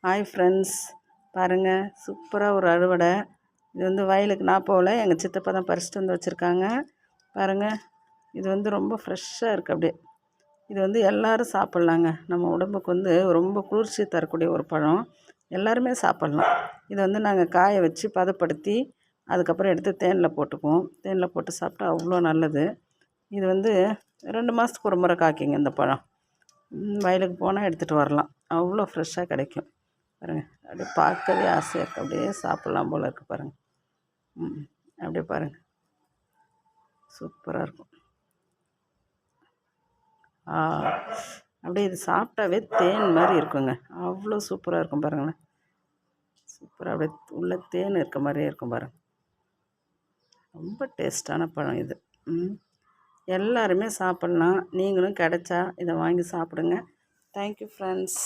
Hi friends, பாருங்கள் சூப்பராக ஒரு அறுவடை. இது வந்து வயலுக்கு நான் போகல, எங்கள் சித்தப்பா தான் பறிச்சுட்டு வந்து வச்சுருக்காங்க. பாருங்கள், இது வந்து ரொம்ப ஃப்ரெஷ்ஷாக இருக்குது. அப்படியே இது வந்து எல்லோரும் சாப்பிட்லாங்க. நம்ம உடம்புக்கு வந்து ரொம்ப குளிர்ச்சி தரக்கூடிய ஒரு பழம். எல்லாருமே சாப்பிட்லாம். இதை வந்து நாங்கள் காய வச்சு பதப்படுத்தி அதுக்கப்புறம் எடுத்து தேனில் போட்டுக்குவோம். தேனில் போட்டு சாப்பிட்டா அவ்வளோ நல்லது. இது வந்து 2 மாதத்துக்கு ஒரு முறை காய்க்குங்க இந்த பழம். வயலுக்கு போனால் எடுத்துகிட்டு வரலாம். அவ்வளோ ஃப்ரெஷ்ஷாக கிடைக்கும். பாருங்கள், அப்படியே பார்க்கவே ஆசையாக இருக்குது. அப்படியே சாப்பிட்லாம் போல் இருக்குது பாருங்கள். அப்படியே பாருங்கள், சூப்பராக இருக்கும். அப்படியே இது சாப்பிட்டாவே தேன் மாதிரி இருக்குங்க. அவ்வளோ சூப்பராக இருக்கும் பாருங்களேன். சூப்பராக அப்படியே உள்ள தேன் இருக்க மாதிரியே இருக்கும் பாருங்கள். ரொம்ப டேஸ்ட்டான பழம் இது. எல்லாருமே சாப்பிட்லாம். நீங்களும் கிடைச்சா இதை வாங்கி சாப்பிடுங்க. Thank you friends.